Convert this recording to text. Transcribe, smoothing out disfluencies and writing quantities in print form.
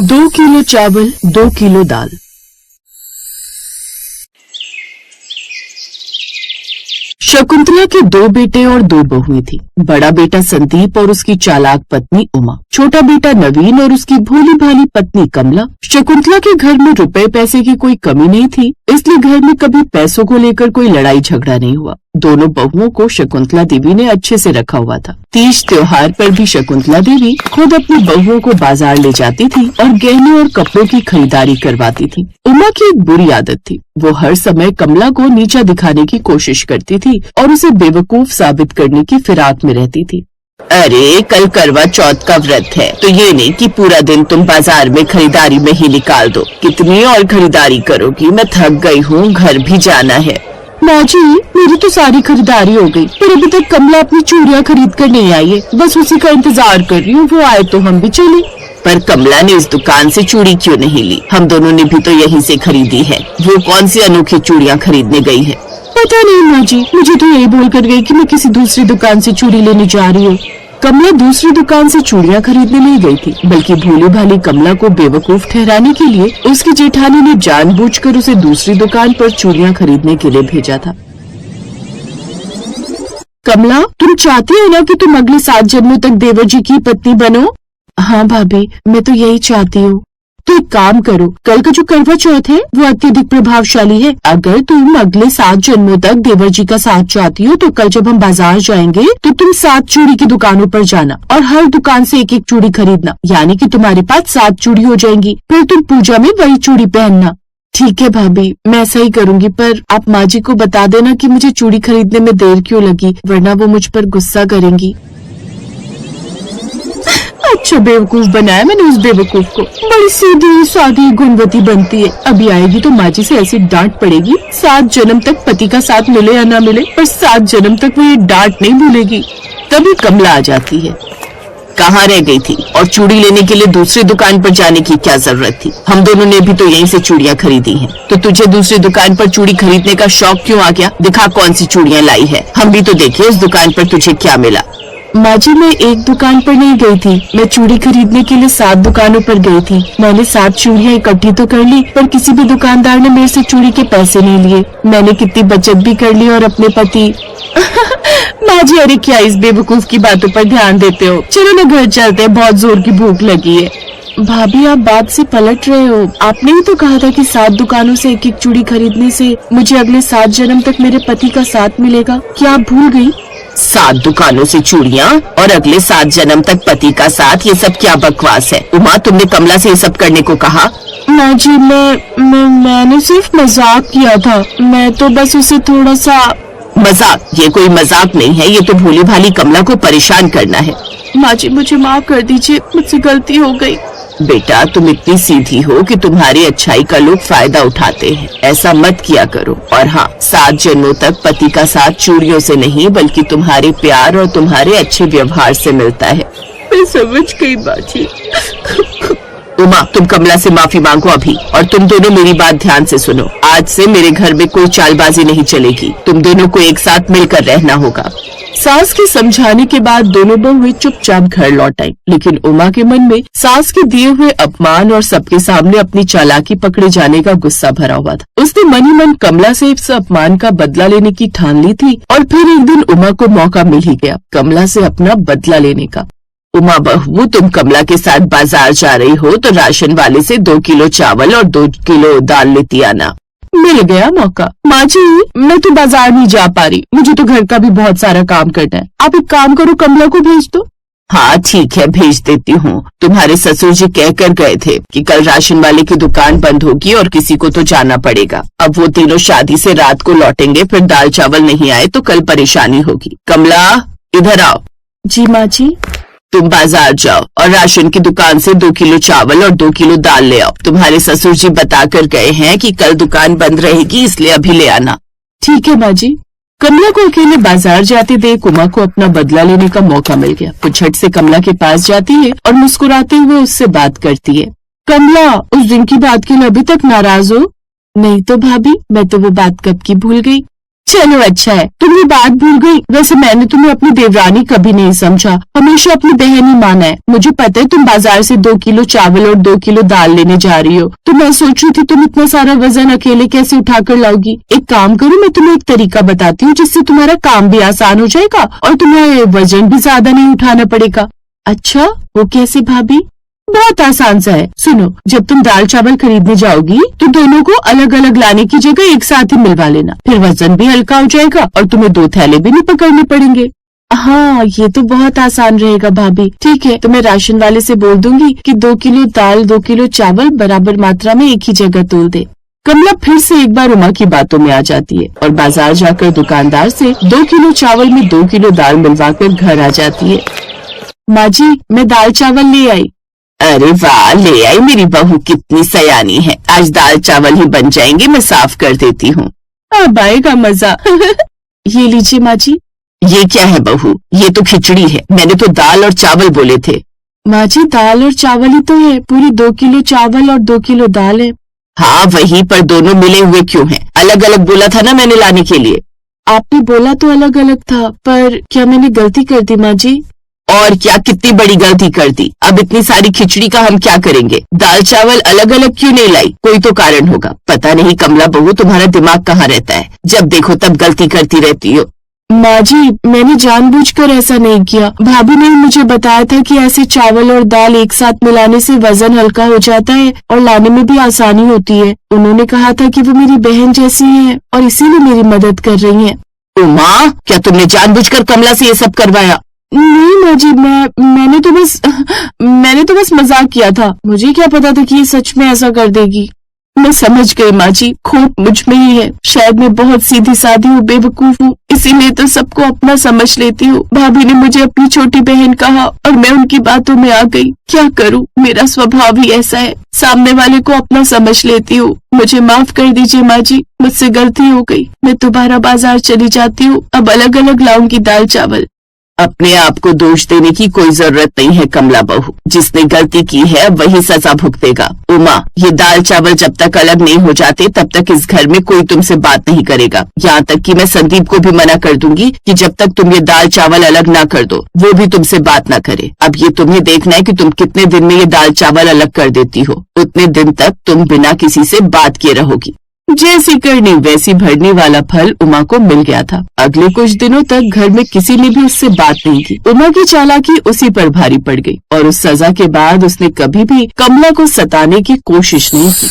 2 kilo चावल 2 kilo दाल। शकुंतला के 2 बेटे और 2 बहुएं थी। बड़ा बेटा संदीप और उसकी चालाक पत्नी उमा, छोटा बेटा नवीन और उसकी भोली भाली पत्नी कमला। शकुंतला के घर में रुपए पैसे की कोई कमी नहीं थी, इसलिए घर में कभी पैसों को लेकर कोई लड़ाई झगड़ा नहीं हुआ। दोनों बहुओं को शकुंतला देवी ने अच्छे से रखा हुआ था। तीज त्योहार पर भी शकुंतला देवी खुद अपनी बहुओं को बाजार ले जाती थी और गहने और कपड़ों की खरीदारी करवाती थी। उमा की एक बुरी आदत थी, वो हर समय कमला को नीचा दिखाने की कोशिश करती थी और उसे बेवकूफ साबित करने की फिराक में रहती थी। अरे कल करवा चौथ का व्रत है, तो ये नहीं कि पूरा दिन तुम बाजार में खरीदारी में ही निकाल दो। कितनी और खरीदारी करोगी, मैं थक गई हूँ, घर भी जाना है। माँ जी, मेरी तो सारी खरीदारी हो गई, पर अभी तक कमला अपनी चूड़ियाँ खरीद कर नहीं आई है। बस उसी का इंतजार कर रही हूँ, वो आए तो हम भी चले। पर कमला ने इस दुकान से चूड़ी क्यों नहीं ली? हम दोनों ने भी तो यहीं से खरीदी है। वो कौन सी अनोखी चूड़ियाँ खरीदने गई है? पता नहीं माँ जी, मुझे तो यही बोल कर गई कि मैं किसी दूसरी दुकान से चूड़ी लेने जा रही हूँ। कमला दूसरी दुकान से चूड़ियाँ खरीदने नहीं गई थी, बल्कि भोली भाली कमला को बेवकूफ ठहराने के लिए उसकी जेठानी ने जानबूझकर उसे दूसरी दुकान पर चूड़ियाँ खरीदने के लिए भेजा था। कमला, तुम चाहती हो ना कि तुम अगले 7 जन्मों तक देवर जी की पत्नी बनो? हाँ भाभी, मैं तो यही चाहती हूँ। तो एक काम करो, कल का जो करवा चौथ है वो अत्यधिक प्रभावशाली है। अगर तुम अगले 7 जन्मों तक देवर जी का साथ चाहती हो तो कल जब हम बाजार जाएंगे तो तुम 7 चूड़ी की दुकानों पर जाना और हर दुकान से एक एक चूड़ी खरीदना, यानी कि तुम्हारे पास 7 चूड़ी हो जाएंगी। फिर तुम पूजा में वही चूड़ी पहनना। ठीक है भाभी, मैं ऐसा ही करूंगी, पर आप माँ जी को बता देना कि मुझे चूड़ी खरीदने में देर क्यों लगी, वरना वो मुझ पर गुस्सा करेंगी। अच्छा बेवकूफ बनाया मैंने उस बेवकूफ को। बड़ी सीधी सादी गुणवती बनती है। अभी आएगी तो माँ जी से ऐसी डांट पड़ेगी, 7 जन्म तक पति का साथ मिले या ना मिले, पर 7 जन्म तक वो ये डांट नहीं भूलेगी। तभी कमला आ जाती है। कहाँ रह गई थी? और चूड़ी लेने के लिए दूसरी दुकान पर जाने की क्या जरूरत थी? हम दोनों ने भी तो यहीं से चूड़ियाँ खरीदी हैं। तो तुझे दूसरी दुकान पर चूड़ी खरीदने का शौक क्यों आ गया? दिखा कौन सी चूड़ियाँ लाई है, हम भी तो देखें उस दुकान पर तुझे क्या मिला। माँ जी, मैं एक दुकान पर नहीं गई थी, मैं चूड़ी खरीदने के लिए 7 दुकानों पर गई थी। मैंने 7 चूड़ियाँ इकट्ठी तो कर ली, पर किसी भी दुकानदार ने मेरे से चूड़ी के पैसे नहीं लिए। मैंने कितनी बचत भी कर ली और अपने पति माँ जी, अरे क्या इस बेवकूफ की बातों पर ध्यान देते हो? चलो ना घर चलते हैं, बहुत जोर की भूख लगी है। भाभी, आप बात से पलट रहे हो। आपने ही तो कहा था कि 7 दुकानों से एक एक चूड़ी खरीदने से मुझे अगले 7 जन्म तक मेरे पति का साथ मिलेगा। क्या आप भूल गई? 7 दुकानों से चूड़ियाँ और अगले 7 जन्म तक पति का साथ, ये सब क्या बकवास है? उमा, तुमने कमला से ये सब करने को कहा? माँ जी, मैंने सिर्फ मजाक किया था। मैं तो बस उसे थोड़ा सा। मजाक? ये कोई मजाक नहीं है, ये तो भोली भाली कमला को परेशान करना है। माँ जी, मुझे माफ कर दीजिए, मुझसे गलती हो गई। बेटा, तुम इतनी सीधी हो कि तुम्हारी अच्छाई का लोग फायदा उठाते हैं। ऐसा मत किया करो। और हाँ, 7 जन्मों तक पति का साथ चूड़ियों से नहीं बल्कि तुम्हारे प्यार और तुम्हारे अच्छे व्यवहार से मिलता है। मैं समझ गई माँ जी। उमा, तुम कमला से माफी मांगो अभी, और तुम दोनों मेरी बात ध्यान से सुनो। आज से मेरे घर में कोई चालबाजी नहीं चलेगी, तुम दोनों को एक साथ मिलकर रहना होगा। सास के समझाने के बाद दोनों बहुएं चुपचाप घर लौट आई, लेकिन उमा के मन में सास के दिए हुए अपमान और सबके सामने अपनी चालाकी पकड़े जाने का गुस्सा भरा हुआ था। उसने मन ही मन कमला से इस अपमान का बदला लेने की ठान ली थी और फिर एक दिन उमा को मौका मिल ही गया कमला से अपना बदला लेने का। उमा बहू, तुम कमला के साथ बाजार जा रही हो तो राशन वाले से 2 किलो चावल और 2 किलो दाल लेती आना। मिल गया मौका। माँ जी, मैं तो बाजार नहीं जा पा रही, मुझे तो घर का भी बहुत सारा काम करना है। आप एक काम करो, कमला को भेज दो। हाँ ठीक है, भेज देती हूँ। तुम्हारे ससुर जी कह कर गए थे कि कल राशन वाले की दुकान बंद होगी और किसी को तो जाना पड़ेगा। अब वो तीनों शादी से रात को लौटेंगे, फिर दाल चावल नहीं आए तो कल परेशानी होगी। कमला, इधर आओ। जी माँ जी। तुम बाजार जाओ और राशन की दुकान से 2 किलो चावल और 2 किलो दाल ले आओ। तुम्हारे ससुर जी बता कर गए हैं कि कल दुकान बंद रहेगी, इसलिए अभी ले आना। ठीक है माँ जी। कमला को अकेले बाजार जाते देख उमा को अपना बदला लेने का मौका मिल गया। वो झट से कमला के पास जाती है और मुस्कुराते हुए उससे बात करती है। कमला, उस दिन की बात के लिए अभी तक नाराज हो? नहीं तो भाभी, मैं तो वो बात कब की भूल गई। चलो अच्छा है, तुम ये बात भूल गई। वैसे मैंने तुम्हें अपनी देवरानी कभी नहीं समझा, हमेशा अपनी बहन ही माना है। मुझे पता है तुम बाजार से 2 किलो चावल और 2 किलो दाल लेने जा रही हो, तो मैं सोच रही थी तुम इतना सारा वजन अकेले कैसे उठा कर लाओगी। एक काम करो, मैं तुम्हें एक तरीका बताती हूँ जिससे तुम्हारा काम भी आसान हो जाएगा और तुम्हें वजन भी ज्यादा नहीं उठाना पड़ेगा। अच्छा, वो कैसे भाभी? बहुत आसान सा है, सुनो। जब तुम दाल चावल खरीदने जाओगी तो दोनों को अलग अलग लाने की जगह एक साथ ही मिलवा लेना, फिर वजन भी हल्का हो जाएगा और तुम्हें 2 थैले भी नहीं पकड़ने पड़ेंगे। हाँ, ये तो बहुत आसान रहेगा भाभी। ठीक है, तो मैं राशन वाले से बोल दूंगी कि 2 किलो दाल 2 किलो चावल बराबर मात्रा में एक ही जगह तोल दे। कमला फिर से एक बार उमा की बातों में आ जाती है और बाजार जाकर दुकानदार से 2 किलो चावल में 2 किलो दाल मिलवाकर घर आ जाती है। माँ जी, मैं दाल चावल ले आई। अरे वाह, ले आई मेरी बहू, कितनी सयानी है। आज दाल चावल ही बन जाएंगे, मैं साफ कर देती हूँ। अब आएगा मजा। ये लीजिए माँ जी। ये क्या है बहू? ये तो खिचड़ी है, मैंने तो दाल और चावल बोले थे। माँ जी, दाल और चावल ही तो है, पूरी 2 किलो चावल और 2 किलो दाल है। हाँ वही, पर दोनों मिले हुए क्यों हैं? अलग अलग बोला था ना मैंने लाने के लिए। आपने बोला तो अलग अलग था, पर क्या मैंने गलती कर दी माँ जी? और क्या, कितनी बड़ी गलती कर दी। अब इतनी सारी खिचड़ी का हम क्या करेंगे? दाल चावल अलग अलग क्यों नहीं लाई? कोई तो कारण होगा। पता नहीं कमला बहू, तुम्हारा दिमाग कहाँ रहता है, जब देखो तब गलती करती रहती हो। माँ जी, मैंने जानबूझकर ऐसा नहीं किया। भाभी ने मुझे बताया था कि ऐसे चावल और दाल एक साथ मिलाने से वजन हल्का हो जाता है और लाने में भी आसानी होती है। उन्होंने कहा था कि वो मेरी बहन जैसी हैं और इसीलिए मेरी मदद कर रही हैं। उमा, क्या तुमने जानबूझकर कमला से ये सब करवाया? नहीं माँ जी, मैंने तो बस मजाक किया था। मुझे क्या पता था कि ये सच में ऐसा कर देगी। मैं समझ गई माँ जी, खोट मुझ में ही है। शायद मैं बहुत सीधी सादी हूँ, बेवकूफ हूँ, इसीलिए तो सबको अपना समझ लेती हूँ। भाभी ने मुझे अपनी छोटी बहन कहा और मैं उनकी बातों में आ गई। क्या करूँ, मेरा स्वभाव ही ऐसा है, सामने वाले को अपना समझ लेती हूँ। मुझे माफ कर दीजिए माँ जी, मुझसे गलती हो गई। मैं दोबारा बाजार चली जाती हूँ, अब अलग अलग लाऊंगी दाल चावल। अपने आप को दोष देने की कोई जरूरत नहीं है कमला बहू, जिसने गलती की है वही सजा भुगतेगा। उमा, ये दाल चावल जब तक अलग नहीं हो जाते तब तक इस घर में कोई तुमसे बात नहीं करेगा। यहाँ तक कि मैं संदीप को भी मना कर दूंगी कि जब तक तुम ये दाल चावल अलग ना कर दो वो भी तुमसे बात ना करे। अब ये तुम्हें देखना है कि तुम कितने दिन में ये दाल चावल अलग कर देती हो। उतने दिन तक तुम बिना किसी से बात किए रहोगी। जैसी करनी वैसी भरने वाला फल उमा को मिल गया था। अगले कुछ दिनों तक घर में किसी ने भी उससे बात नहीं की। उमा की चालाकी उसी पर भारी पड़ गई और उस सजा के बाद उसने कभी भी कमला को सताने की कोशिश नहीं की।